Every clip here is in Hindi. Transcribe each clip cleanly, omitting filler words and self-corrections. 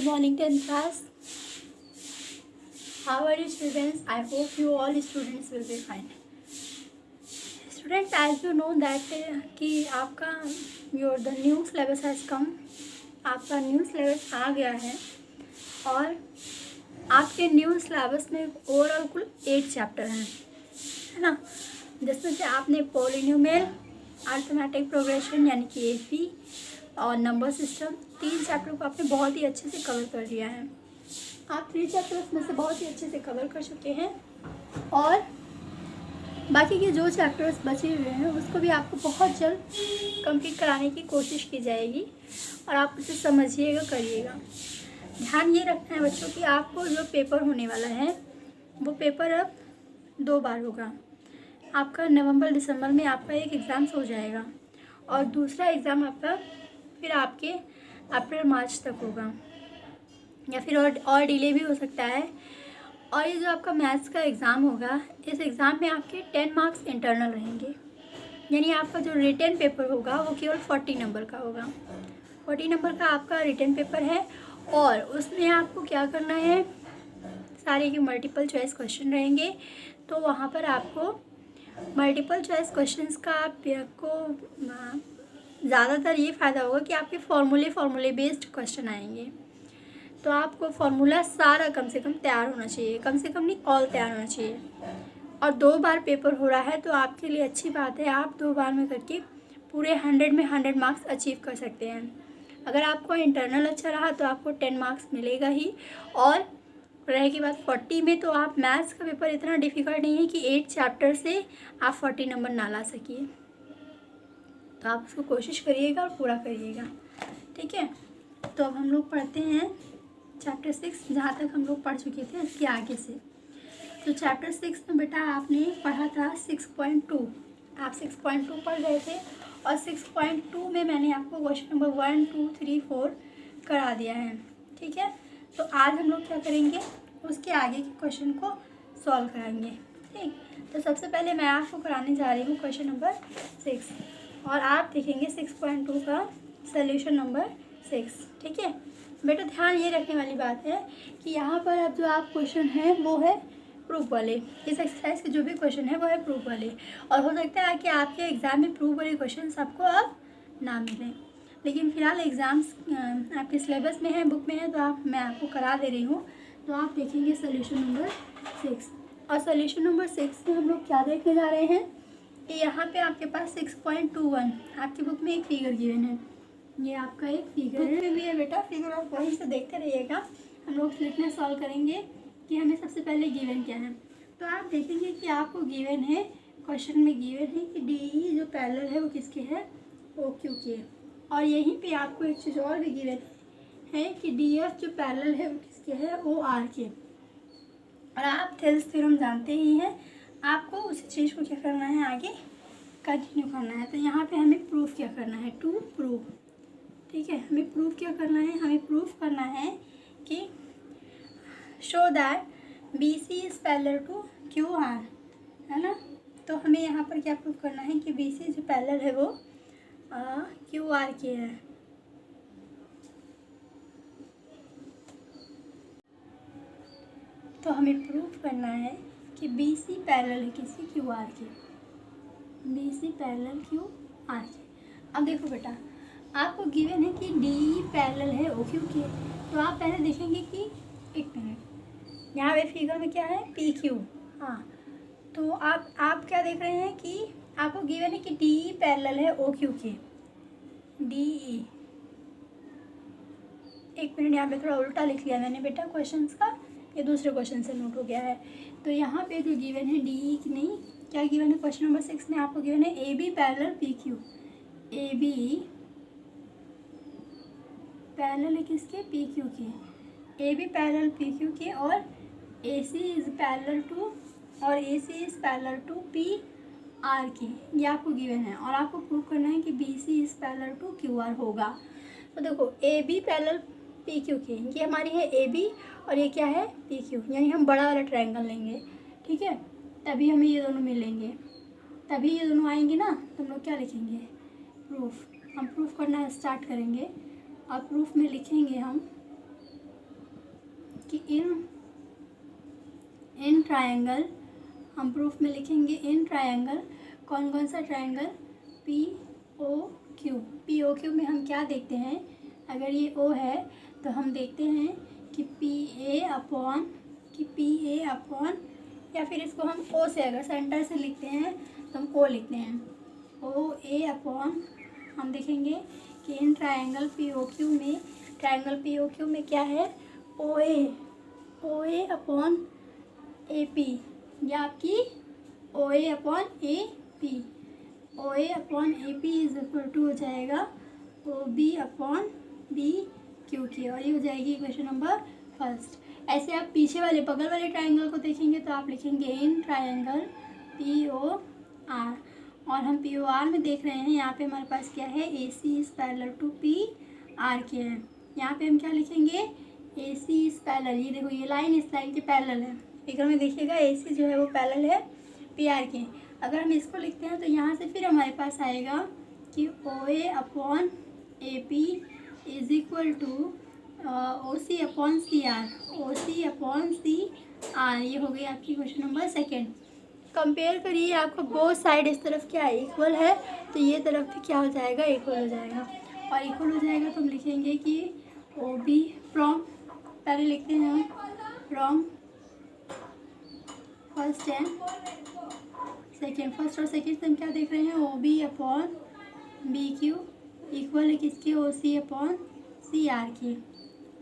Good morning, 10th class. How are you, students? I hope you all students will be fine. Students, as you know that कि आपका the new syllabus has come. आपका न्यू सिलेबस आ गया है और आपके न्यू सिलेबस में ओवरऑल कुल 8 चैप्टर हैं, है ना। जिसमें से आपने पॉलिनोमियल, अरिथमेटिक प्रोग्रेशन यानी कि एपी और नंबर सिस्टम, 3 चैप्टर को आपने बहुत ही अच्छे से कवर कर लिया है। आप 3 चैप्टर्स में से बहुत ही अच्छे से कवर कर चुके हैं और बाकी के जो चैप्टर्स बचे हुए हैं उसको भी आपको बहुत जल्द कंप्लीट कराने की कोशिश की जाएगी और आप उसे समझिएगा, करिएगा। ध्यान ये रखना है बच्चों कि आपको जो पेपर होने वाला है वो पेपर अब 2 बार होगा। आपका नवंबर दिसंबर में आपका एक एग्ज़ाम्स हो जाएगा और दूसरा एग्ज़ाम आपका फिर आपके अप्रैल मार्च तक होगा या फिर और डिले भी हो सकता है। और ये जो आपका मैथ्स का एग्ज़ाम होगा, इस एग्ज़ाम में आपके 10 मार्क्स इंटरनल रहेंगे, यानी आपका जो रिटन पेपर होगा वो केवल 40 नंबर का होगा। 40 नंबर का आपका रिटन पेपर है और उसमें आपको क्या करना है, सारे के मल्टीपल चॉइस क्वेश्चन रहेंगे। तो वहाँ पर आपको मल्टीपल चॉइस क्वेश्चंस का आपको ज़्यादातर ये फ़ायदा होगा कि आपके फॉर्मूले बेस्ड क्वेश्चन आएंगे। तो आपको फार्मूला सारा कम से कम तैयार होना चाहिए, कम से कम नहीं ऑल तैयार होना चाहिए। और 2 बार पेपर हो रहा है तो आपके लिए अच्छी बात है, आप 2 बार में करके पूरे 100 में 100 मार्क्स अचीव कर सकते हैं। अगर आपको इंटरनल अच्छा रहा तो आपको 10 मार्क्स मिलेगा ही, और रहेगी बात 40 में, तो आप मैथ्स का पेपर इतना डिफ़िकल्ट नहीं है कि 8 चैप्टर से आप 40 नंबर ना ला सकिए। तो आप उसको कोशिश करिएगा और पूरा करिएगा, ठीक है। तो अब हम लोग पढ़ते हैं चैप्टर 6, जहाँ तक हम लोग पढ़ चुके थे इसके आगे से। तो चैप्टर 6 में बेटा आपने पढ़ा था 6.2, आप 6.2 पढ़ रहे थे और 6.2 में मैंने आपको क्वेश्चन नंबर 1, 2, 3, 4 करा दिया है, ठीक है। तो आज हम लोग क्या करेंगे, उसके आगे के क्वेश्चन को सॉल्व कराएंगे, ठीक। तो सबसे पहले मैं आपको कराने जा रही हूँ क्वेश्चन नंबर 6 और आप देखेंगे 6.2 का सॉल्यूशन नंबर 6, ठीक है। बेटा ध्यान ये रखने वाली बात है कि यहाँ पर अब जो आप क्वेश्चन हैं वो है प्रूफ वाले। इस एक्सरसाइज के जो भी क्वेश्चन है वो है प्रूफ वाले, और हो सकता है कि आपके एग्ज़ाम में प्रूफ वाले क्वेश्चन आपको अब ना मिलें, लेकिन फ़िलहाल एग्ज़ाम्स आपके सिलेबस में है, बुक में है, तो मैं आपको करा दे रही हूँ। तो आप देखेंगे सोल्यूशन नंबर 6, और सोल्यूशन नंबर 6 में हम लोग क्या देखने जा रहे हैं कि यहाँ पर आपके पास 6.21 आपकी बुक में एक फिगर गिवन है। ये आपका एक फिगर है भी है बेटा, फिगर आप वहीं से देखते रहिएगा। हम लोग लिखना सॉल्व करेंगे कि हमें सबसे पहले गिवन क्या है। तो आप देखेंगे कि आपको गिवन है, क्वेश्चन में गिवन है कि डी जो पैरेलल है वो किसके है, ओ क्यू के। और यहीं पे आपको एक चीज़ और भी गिवन है कि डी एफ जो पैरेलल है वो किसके है, ओ आर के। और आप थेल्स थ्योरम जानते ही हैं, आपको उसी चीज़ को क्या करना है, आगे कंटिन्यू करना है। तो यहाँ पर हमें प्रूफ क्या करना है, टू प्रूफ, ठीक है। हमें प्रूफ क्या करना है, हमें प्रूफ करना है कि show that B C is parallel to Q R, है ना। तो हमें यहाँ पर क्या प्रूफ करना है कि बी सी जो पैरेलल है वो क्यू आर के है। तो हमें प्रूफ करना है कि बी सी पैरेलल है किसी क्यू आर के, B C parallel Q R के। अब देखो बेटा, आपको गिवन है कि डी पैरेलल है ओ क्यू के, तो आप पहले देखेंगे कि एक मिनट, यहाँ पे फिगर में क्या है, पी क्यू, हाँ। तो आप क्या देख रहे हैं कि आपको गिवन है कि डी पैरेलल है ओ क्यू के, डी ई। एक मिनट, यहाँ पे थोड़ा उल्टा लिख लिया मैंने बेटा क्वेश्चंस का, ये दूसरे क्वेश्चन से नोट हो गया है। तो यहाँ पे जो गिवन है डी ई की नहीं, क्या गिवन है क्वेश्चन नंबर 6 में आपको गिवन है A B parallel P Q, A B parallel है किसके, पी क्यू के, A B parallel P Q के, और A C is parallel to, और A C is parallel to P R के, ये आपको गिवन है। और आपको प्रूव करना है कि B C is parallel to Q R होगा। तो देखो A B parallel P Q के, ये हमारी है ए बी और ये क्या है, पी क्यू, यानी हम बड़ा वाला ट्रायंगल लेंगे, ठीक है। तभी हमें ये दोनों मिलेंगे, तभी ये दोनों आएंगे ना। तो हम लोग क्या लिखेंगे, प्रूफ। हम प्रूफ करना स्टार्ट करेंगे और प्रूफ में लिखेंगे हम कि इन ट्रायंगल, हम प्रूफ में लिखेंगे इन ट्रायंगल, कौन कौन सा ट्रायंगल, POQ। POQ में हम क्या देखते हैं, अगर ये O है तो हम देखते हैं कि PA अपॉन या फिर इसको हम O से, अगर सेंटर से लिखते हैं तो हम O लिखते हैं, OA अपॉन, हम देखेंगे कि इन ट्रायंगल POQ में क्या है, OA अपॉन AP, या आपकी OA upon AP is equal to हो जाएगा OB अपॉन BQ, और ये हो जाएगी क्वेश्चन नंबर फर्स्ट। ऐसे आप पीछे वाले बगल वाले ट्रायंगल को देखेंगे तो आप लिखेंगे इन ट्रायंगल POR, और हम POR में देख रहे हैं यहाँ पे हमारे पास क्या है, AC is parallel to PR के है। यहाँ पे हम क्या लिखेंगे, AC इज पैरेलल, ये देखो ये लाइन इस लाइन के पैरेलल है, फिगर में देखिएगा AC जो है वो पैरेलल है PR के। अगर हम इसको लिखते हैं तो यहाँ से फिर हमारे पास आएगा कि OA upon AP is equal to OC upon CR, ये हो गई आपकी क्वेश्चन नंबर सेकेंड। कंपेयर करिए, आपको बोथ साइड इस तरफ क्या है, इक्वल है, तो ये तरफ भी क्या हो जाएगा, इक्वल हो जाएगा, और इक्वल हो जाएगा तो हम लिखेंगे कि OB फ्रॉम, पहले लिखते हैं हम from first and second, first और सेकेंड से हम क्या देख रहे हैं, OB अपॉन BQ इक्वल है किसके, OC अपॉन CR की।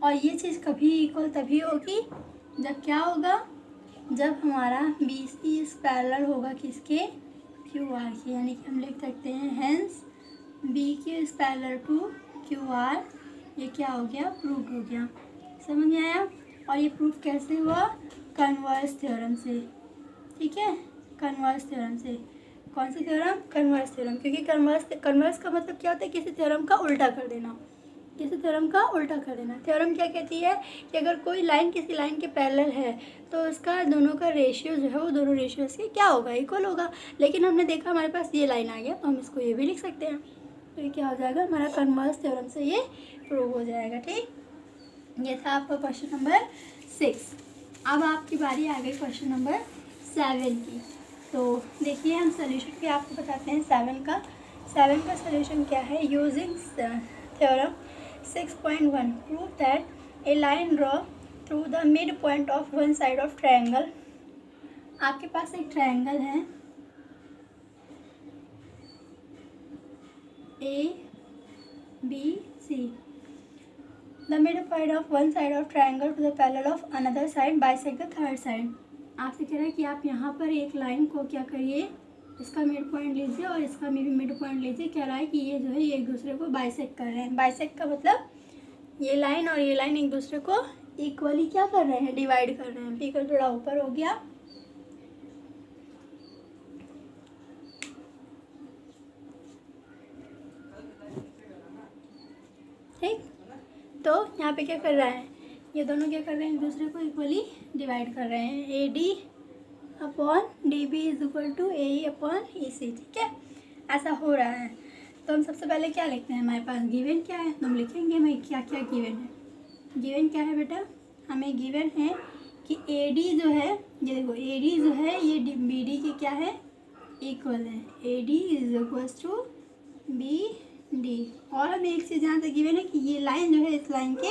और ये चीज़ कभी इक्वल तभी होगी जब क्या होगा, जब हमारा BC इस पैरेलल होगा किसके, QR के, यानी कि हम लिख सकते हैं हेंस BQ इस पैरेलल टू QR, ये क्या हो गया, प्रूफ हो गया। समझ में आया। और ये प्रूफ कैसे हुआ, कन्वर्स थ्योरम से, ठीक है, कन्वर्स थ्योरम से। कौन सा थ्योरम, कन्वर्स थ्योरम, क्योंकि कन्वर्स का मतलब क्या होता है, किसी थ्योरम का उल्टा कर देना, किसी थ्योरम का उल्टा कर देना। थ्योरम क्या कहती है कि अगर कोई लाइन किसी लाइन के पैरेलल है तो उसका दोनों का रेशियो जो है वो दोनों रेशियोज के क्या होगा, इक्वल होगा। लेकिन हमने देखा हमारे पास ये लाइन आ गया तो हम इसको ये भी लिख सकते हैं, तो ये क्या हो जाएगा, हमारा कन्वर्स थ्योरम से ये प्रूव हो जाएगा। ठीक, ये था आपका क्वेश्चन नंबर 6। अब आपकी बारी आ गई क्वेश्चन नंबर 7 की। तो देखिए हम सोल्यूशन भी आपको बताते हैं 7 का सोल्यूशन क्या है। Using theorem 6.1 prove that A line draw through the mid point of one side of triangle. आपके पास एक ट्रायंगल है ABC, the midpoint of one side of triangle to the parallel of another side bisect the third side। आपसे कह रहा है कि आप यहाँ पर एक लाइन को क्या करिए, इसका मिड पॉइंट लीजिए और इसका भी मिड पॉइंट लीजिए। कह रहा है कि ये जो है ये एक दूसरे को बाइसेक्ट कर रहे हैं। बाइसेक्ट का मतलब ये लाइन और ये लाइन एक दूसरे को इक्वली क्या कर रहे हैं, डिवाइड कर रहे हैं। फिगर थोड़ा ऊपर हो गया, ठीक। तो यहाँ पे क्या कर रहा है, ये दोनों क्या कर रहे हैं, एक दूसरे को इक्वली डिवाइड कर रहे हैं। AD upon DB is equal to AE upon EC, ठीक है, ऐसा हो रहा है। तो हम सबसे पहले क्या लिखते हैं, हमारे पास गिवन क्या है, तो हम लिखेंगे हमें क्या क्या गिवन है। गिवन क्या है बेटा, हमें गिवन है कि AD जो है, ये देखो AD जो है ये BD के क्या है, इक्वल है। AD is equal to BD। और हमें एक चीज़ यहाँ से गिवन है कि ये लाइन जो है इस लाइन के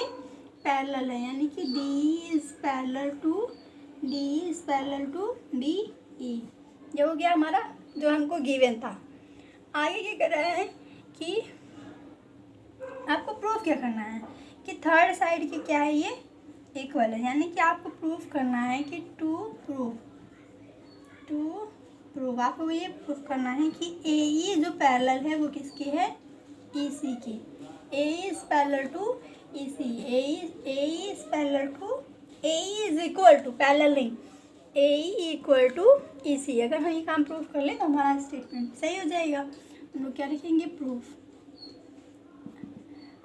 पैरेलल है, यानी कि D is parallel to BE। ये हो गया हमारा जो हमको गिवन था। आगे क्या कर रहा है कि आपको प्रूफ क्या करना है कि थर्ड साइड की क्या है, ये इक्वल है। यानी कि आपको प्रूफ करना है कि टू प्रूफ आपको ये प्रूफ करना है कि AE जो पैरेलल है वो किसकी है, EC की। AE is parallel to EC, AE is parallel to, AE is equal to, parallel नहीं, AE इक्वल टू EC। अगर हम ये काम प्रूफ कर ले तो हमारा स्टेटमेंट सही हो जाएगा। हम लोग क्या लिखेंगे, प्रूफ।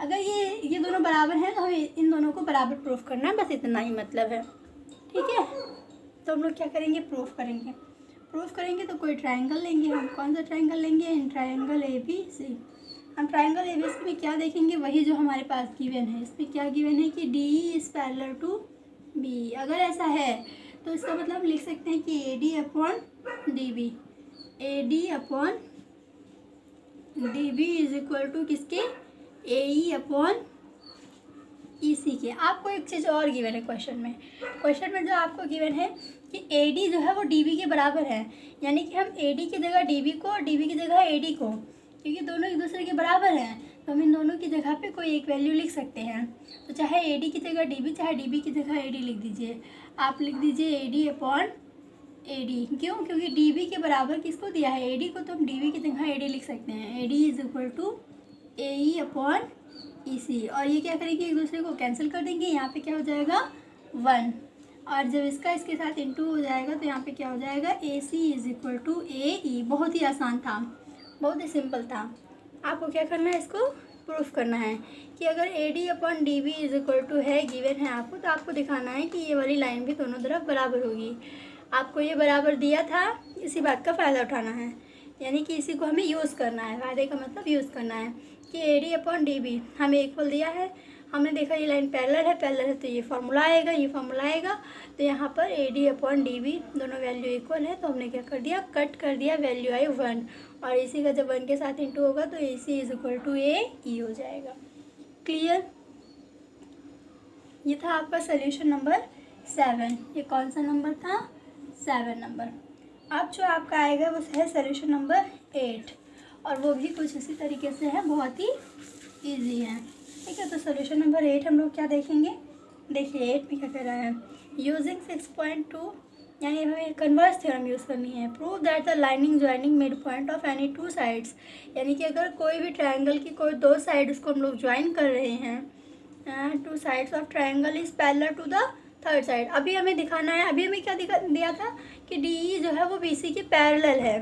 अगर ये दोनों बराबर हैं तो हमें इन दोनों को बराबर प्रूफ करना है, बस इतना ही मतलब है, ठीक है। तो हम लोग क्या करेंगे, प्रूफ करेंगे तो कोई ट्रायंगल लेंगे। हम कौन सा ट्रायंगल लेंगे, इन ट्रायंगल ABC। हम ट्रायंगल ABC में क्या देखेंगे, वही जो हमारे पास गिवन है। इसमें क्या गिवन है कि DE is parallel to B. अगर ऐसा है तो इसका मतलब लिख सकते हैं कि A D upon D B, A D upon D B is equal to किसके, ए ई अपॉन ई सी के। आपको एक चीज़ और गिवन है क्वेश्चन में जो आपको गिवन है कि ए डी जो है वो डी बी के बराबर है, यानी कि हम ए डी की जगह डी बी को और डी बी की जगह ए डी को, क्योंकि दोनों एक दूसरे के बराबर हैं, तो हम इन दोनों की जगह पे कोई एक वैल्यू लिख सकते हैं। तो चाहे ए डी की जगह डी बी, चाहे डी बी की जगह ए डी लिख दीजिए। आप लिख दीजिए ए डी अपॉन ए डी। क्यों? क्योंकि डी बी के बराबर किसको दिया है, ए डी को, तो हम डी बी की जगह ए डी लिख सकते हैं। A D is equal to A E upon E C. और ये क्या करेंगे, एक दूसरे को कैंसिल कर देंगे। यहाँ पे क्या हो जाएगा 1, और जब इसका इसके साथ इंटू हो जाएगा तो यहाँ पे क्या हो जाएगा, ए C is equal to A ई। बहुत ही आसान था, बहुत ही सिंपल था। आपको क्या करना है, इसको प्रूफ करना है कि अगर A D upon D B is equal to है, गिवन है आपको, तो आपको दिखाना है कि ये वाली लाइन भी दोनों तरफ बराबर होगी। आपको ये बराबर दिया था, इसी बात का फ़ायदा उठाना है, यानी कि इसी को हमें यूज़ करना है। फ़ायदे का मतलब यूज़ करना है कि A D upon D B हमें इक्वल दिया है। हमने देखा ये लाइन पैरेलल है तो ये फार्मूला आएगा, ये फार्मूला आएगा। तो यहाँ पर A D upon D B दोनों वैल्यू इक्वल है, तो हमने क्या कर दिया, कट कर दिया, वैल्यू आई 1, और इसी का जब 1 के साथ इंटू होगा तो ए C is equal to A ई हो जाएगा। क्लियर? ये था आपका सोल्यूशन नंबर 7। ये कौन सा नंबर था, 7 नंबर। अब जो आपका आएगा वो है सोल्यूशन नंबर 8, और वो भी कुछ इसी तरीके से है, बहुत ही ईजी है। ठीक है, तो सोल्यूशन नंबर 8 हम लोग क्या देखेंगे, देखिए 8 में क्या कह रहा है, यूजिंग 6.2, यानी हमें कन्वर्स थ्योरम यूज़ करनी है। Prove that the lining joining mid point of any 2 sides, यानी कि अगर कोई भी ट्रायंगल की कोई 2 साइड उसको हम लोग ज्वाइन कर रहे हैं, 2 sides of triangle is parallel to the 3rd side. अभी हमें दिखाना है, अभी हमें क्या दिया था कि डी ई जो है वो बी सी के पैरेलल है,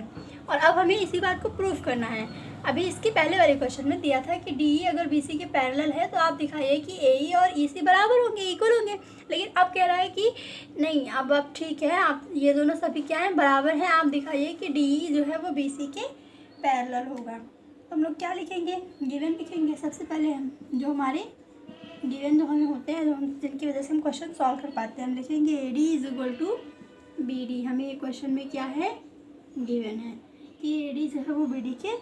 और अब हमें इसी बात को प्रूव करना है। अभी इसके पहले वाले क्वेश्चन में दिया था कि डी ई अगर बी सी के पैरेलल है तो आप दिखाइए कि ए ई और ई सी बराबर होंगे, इक्वल होंगे। लेकिन अब कह रहा है कि नहीं, अब ठीक है, आप ये दोनों सभी क्या हैं, बराबर हैं। आप दिखाइए कि डी ई जो है वो बी सी के पैरेलल होगा। तो हम लोग क्या लिखेंगे, गिवन लिखेंगे। सबसे पहले हम जो हमारे गिवन जो हमें होते हैं, जो हम जिनकी वजह से हम क्वेश्चन सॉल्व कर पाते हैं, हम लिखेंगे A D is equal to B D. हमें ये क्वेश्चन में क्या है, गिवन है कि ए डी जो है वो बी डी के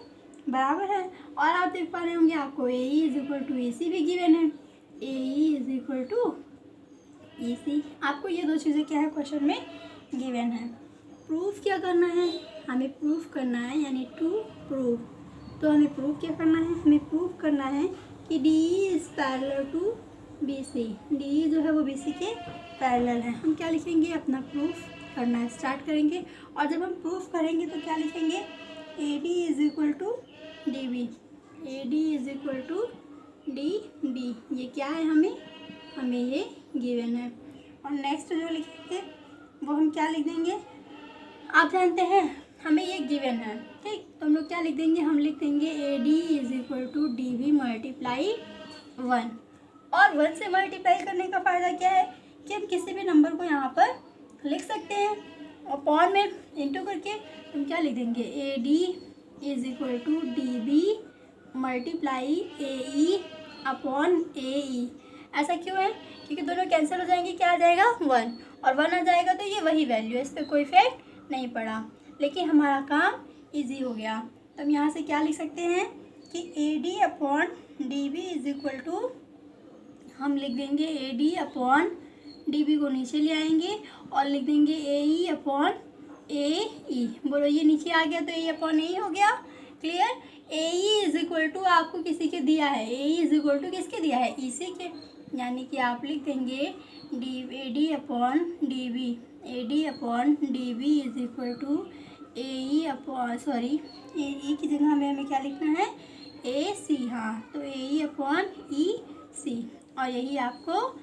बराबर है। और आप देख पा रहे होंगे आपको ए ई इज इक्वल टू ए सी भी गिवन है, A E is equal to ई सी। आपको ये 2 चीज़ें क्या है क्वेश्चन में गिवन है। प्रूफ क्या करना है, हमें प्रूफ करना है, यानी टू प्रूव। तो हमें प्रूफ क्या करना है, हमें प्रूफ करना है कि D E is parallel to B C. D E जो है वो बी सी के पैरेलल है। हम क्या लिखेंगे, अपना प्रूफ करना है, स्टार्ट करेंगे। और जब हम प्रूफ करेंगे तो क्या लिखेंगे, A D is equal to D B, A D is equal to D B. ये क्या है, हमें ये गिवन है। और नेक्स्ट जो लिखेंगे वो हम क्या लिख देंगे, आप जानते हैं हमें ये गिवन है, ठीक। तो हम लोग क्या लिख देंगे, हम लिख देंगे A D is equal to D B multiply 1। और 1 से मल्टीप्लाई करने का फ़ायदा क्या है कि हम किसी भी नंबर को यहाँ पर लिख सकते हैं, और अपॉन में इंटू करके हम क्या लिख देंगे, A D is equal to D B multiply A E upon A E. ऐसा क्यों है, क्योंकि दोनों कैंसिल हो जाएंगे, क्या आ जाएगा 1, और 1 आ जाएगा तो ये वही वैल्यू है, इस पर कोई इफेक्ट नहीं पड़ा, लेकिन हमारा काम इजी हो गया। तो हम यहाँ से क्या लिख सकते हैं कि A D upon D B is equal to, हम लिख देंगे A D upon D B को नीचे ले आएंगे और लिख देंगे ए ई अपॉन ए ई। बोलो ये नीचे आ गया तो ए अपॉन ए हो गया, clear. A E is equal to आपको किसी के दिया है, A E is equal to किसके दिया है, ई सी के, यानी कि आप लिख देंगे A D upon D B, A D upon D B is equal to A E upon, sorry A E की जगह हमें क्या लिखना है, ए सी। हाँ, तो ए ई अपॉन ई सी, और यही आपको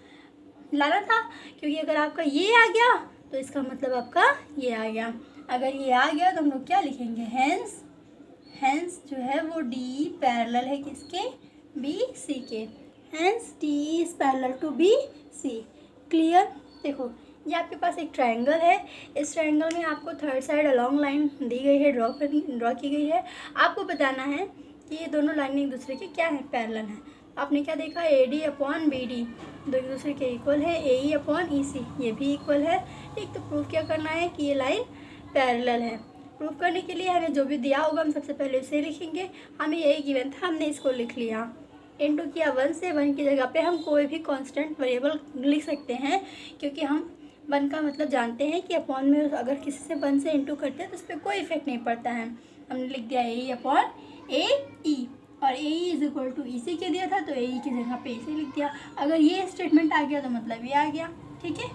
लाना था, क्योंकि अगर आपका ये आ गया तो इसका मतलब आपका ये आ गया। अगर ये आ गया तो हम लोग क्या लिखेंगे, हैंस जो है वो डी पैरेलल है किसके, बी सी के, hence D is parallel to B C. Clear. देखो ये आपके पास एक ट्रायंगल है, इस ट्रायंगल में आपको 3rd साइड अलोंग लाइन दी गई है, ड्रॉ की गई है। आपको बताना है कि ये दोनों लाइन एक दूसरे के क्या है, पैरेलल हैं। आपने क्या देखा, A D upon B D दो एक दूसरे के इक्वल है, ए ई अपॉन ई सी ये भी इक्वल है। ठीक, तो प्रूफ क्या करना है कि ये लाइन पैरेलल है। प्रूफ करने के लिए हमें जो भी दिया होगा हम सबसे पहले उसे लिखेंगे। हमें यही गिवन था, हमने इसको लिख लिया। इनटू किया 1 से, 1 की जगह पे हम कोई भी कांस्टेंट वेरिएबल लिख सकते हैं, क्योंकि हम 1 का मतलब जानते हैं कि अपॉन में अगर किसी से 1 से इंटू करते हैं तो उस पर कोई इफेक्ट नहीं पड़ता है। हमने लिख दिया ए ई अपॉन ए ई, और ए ई इज इक्वल टू ई सी के दिया था तो ए ई की जगह पे इसे लिख दिया। अगर ये स्टेटमेंट आ गया तो मतलब ये आ गया। ठीक है,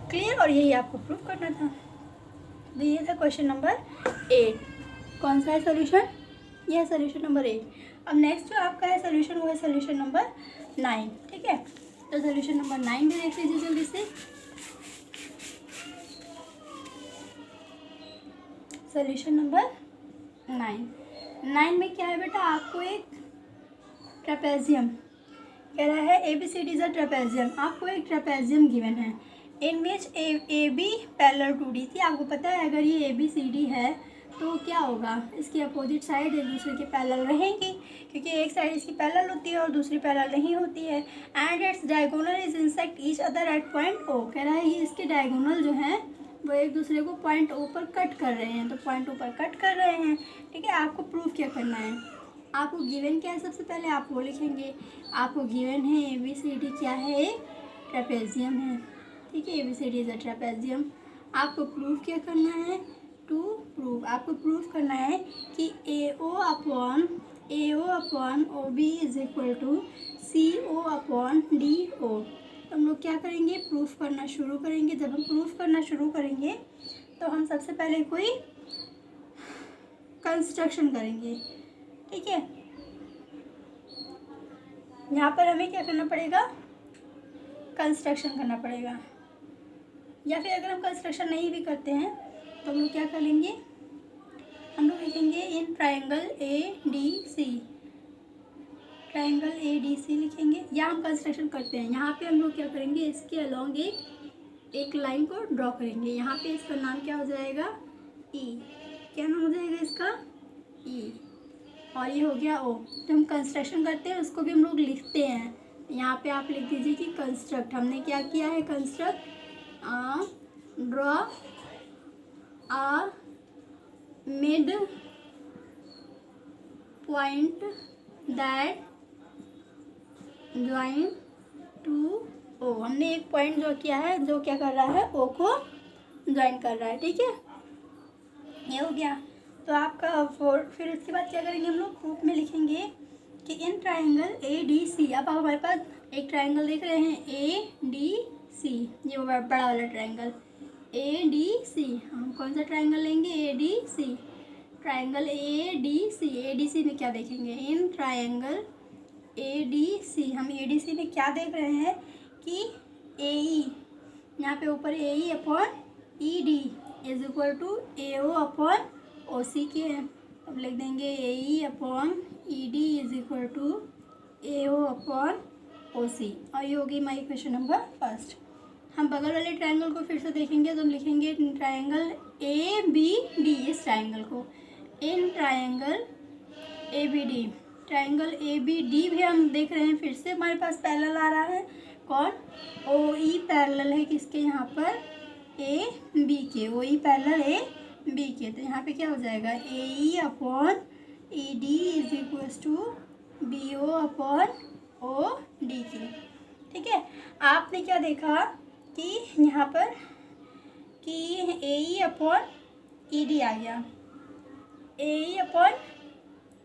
क्लियर। और यही आपको प्रूफ करना था। तो ये था क्वेश्चन नंबर 8। कौन सा है सोल्यूशन, यह है सोल्यूशन नंबर 8। अब नेक्स्ट जो आपका है सोल्यूशन वो है सोल्यूशन नंबर 9। ठीक है, तो सोल्यूशन नंबर 9 भी देख लीजिए जल्दी से। सोल्यूशन नंबर 9 में क्या है बेटा, आपको एक ट्रेपेजियम कह रहा है, A B C D is a trapezium. आपको एक ट्रेपेजियम गिवन है in which A B parallel to D थी। आपको पता है अगर ये ए बी सी डी है तो क्या होगा, इसकी अपोजिट साइड एक दूसरे के पैरेलल रहेंगी, क्योंकि एक साइड इसकी पैरेलल होती है और दूसरी पैरेलल नहीं होती है। And its diagonal is intersect each other at point O. कह रहा है ये इसके डायगोनल जो हैं वो एक दूसरे को पॉइंट ओ पर कट कर रहे हैं, तो पॉइंट ओ पर कट कर रहे हैं। ठीक है, आपको प्रूफ क्या करना है, आपको गिवन क्या है, सबसे पहले आप वो लिखेंगे। आपको गिवन है ए बी सी डी क्या है, एक ट्रेपेजियम है। ठीक है, A B C D is a trapezium. आपको प्रूफ क्या करना है, टू प्रूव, आपको प्रूफ करना है कि A O upon O B is equal to C O upon D O. तो हम लोग क्या करेंगे, प्रूफ करना शुरू करेंगे। जब हम प्रूफ करना शुरू करेंगे तो हम सबसे पहले कोई कंस्ट्रक्शन करेंगे। ठीक है, यहाँ पर हमें क्या करना पड़ेगा, कंस्ट्रक्शन करना पड़ेगा। या फिर अगर हम कंस्ट्रक्शन नहीं भी करते हैं तो हम लोग क्या कर लेंगे, हम लोग लिखेंगे in triangle A D C, triangle A D C लिखेंगे। या हम कंस्ट्रक्शन करते हैं, यहाँ पे हम लोग क्या करेंगे, इसके अलॉन्ग एक लाइन को ड्रॉ करेंगे। यहाँ पे इसका नाम क्या हो जाएगा, ई। क्या नाम हो जाएगा इसका, ई। और ये हो गया ओ। तो हम कंस्ट्रक्शन करते हैं उसको भी हम लोग लिखते हैं। यहाँ पे आप लिख दीजिए कि कंस्ट्रक्ट। हमने क्या किया है, construct draw a mid point that join to O. हमने एक पॉइंट जो किया है जो क्या कर रहा है, ओ को ज्वाइन कर रहा है। ठीक है, ये हो गया। तो आपका फिर इसके बाद क्या करेंगे, हम लोग प्रूफ में लिखेंगे कि इन ट्राइंगल ए डी सी। अब हमारे पास एक ट्राइंगल देख रहे हैं ए डी सी, ये बड़ा वाला ट्राइंगल ए डी सी। हम कौन सा ट्राइंगल लेंगे, A D C, triangle A D C. A D C में क्या देखेंगे, इन ट्राइंगल ए डी सी। हम ए डी सी में क्या देख रहे हैं कि ए ई, यहाँ पे ऊपर A E upon E D is equal to A O upon O C के है। अब लिख देंगे A E upon E D is equal to A O upon O C. और ये होगी हमारी क्वेश्चन नंबर फर्स्ट। हम बगल वाले ट्रायंगल को फिर से देखेंगे तो हम लिखेंगे ट्रायंगल ए बी डी। इस ट्रायंगल को in triangle A B D, triangle A B D भी हम देख रहे हैं, फिर से हमारे पास पैरेलल आ रहा है। कौन, ओ ई पैरेलल है किसके, यहाँ पर ए बी के। ओ ई पैरेलल ए बी के, तो यहाँ पे क्या हो जाएगा, A E upon E D is equals to B O upon O D के। ठीक है, आपने क्या देखा कि यहाँ पर कि ए ई अपॉन ई डी आ गया, ए ई अपॉन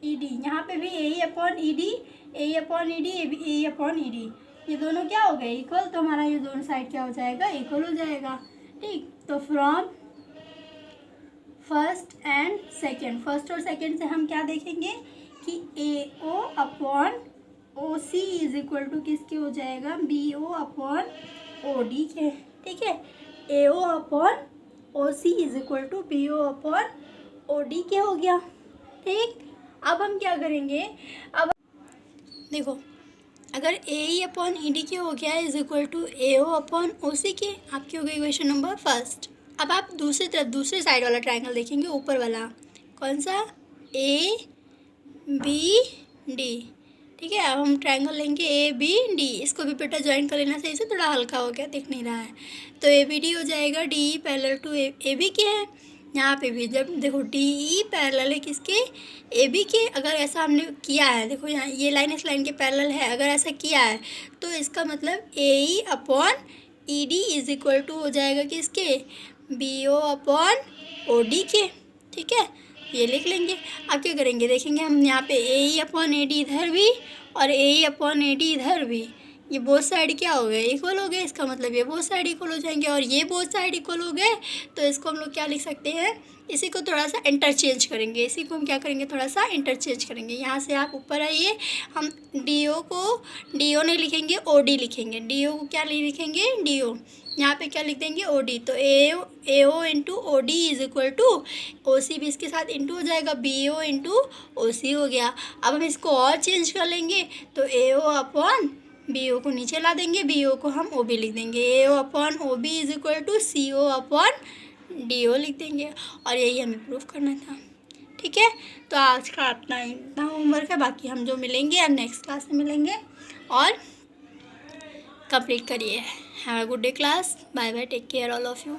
ई डी। यहाँ पे भी ए ई अपॉन ई डी, ए ई अपॉन ई डी, ए ई अपॉन ई डी, ये दोनों क्या हो गए, इक्वल। तो हमारा ये दोनों साइड क्या हो जाएगा, इक्वल हो जाएगा। ठीक, तो from first and second, first और सेकेंड से हम क्या देखेंगे कि A O upon O C is equal to किसके हो जाएगा, B O upon O D के। ठीक है, A O upon O C is equal to B O upon O D के हो गया। ठीक, अब हम क्या करेंगे, अब देखो अगर ए ई अपॉन ई डी के हो गया is equal to A O upon O C के, आपकी हो गई क्वेश्चन नंबर फर्स्ट। अब आप दूसरी तरफ दूसरे साइड वाला ट्रायंगल देखेंगे, ऊपर वाला कौन सा, ए बी डी। ठीक है। अब हम ट्रायंगल लेंगे ABD, इसको भी बेटा ज्वाइन कर लेना सही से, थोड़ा हल्का हो गया दिख नहीं रहा है। तो ABD हो जाएगा DE पैरेलल टू AB के है। यहाँ पे भी जब देखो DE पैरेलल है किसके, AB के। अगर ऐसा हमने किया है, देखो यहाँ ये लाइन इस लाइन के पैरेलल है, अगर ऐसा किया है तो इसका मतलब AE upon ED is equal to हो जाएगा किसके, BO अपॉन OD के। ठीक है, ये लिख लेंगे। अब क्या करेंगे, देखेंगे हम यहाँ पे AE अपॉन AD इधर भी और AE अपॉन AD इधर भी, ये बोथ साइड क्या हो गए, इक्वल हो गए। इसका मतलब ये बोथ साइड इक्वल हो जाएंगे और ये बोथ साइड इक्वल हो गए। तो इसको हम लोग क्या लिख सकते हैं, इसी को थोड़ा सा इंटरचेंज करेंगे, इसी को हम क्या करेंगे, थोड़ा सा इंटरचेंज करेंगे। यहाँ से आप ऊपर आइए, हम DO को DO नहीं लिखेंगे, OD लिखेंगे। DO को क्या लिखेंगे, DO। यहाँ पे क्या लिख देंगे, OD। तो AO into OD is equal to OC भी इसके साथ इंटू हो जाएगा, BO इंटू OC हो गया। अब हम इसको और चेंज कर लेंगे, तो AO अपॉन BO को नीचे ला देंगे, BO को हम OB लिख देंगे। AO upon OB is equal to CO upon DO लिख देंगे। और यही हमें प्रूफ करना था। ठीक है, तो आज का इतना होमवर्क है, बाकी हम जो मिलेंगे अब नेक्स्ट क्लास में मिलेंगे और कंप्लीट करिए। Have a good day class, bye bye, take care all of you.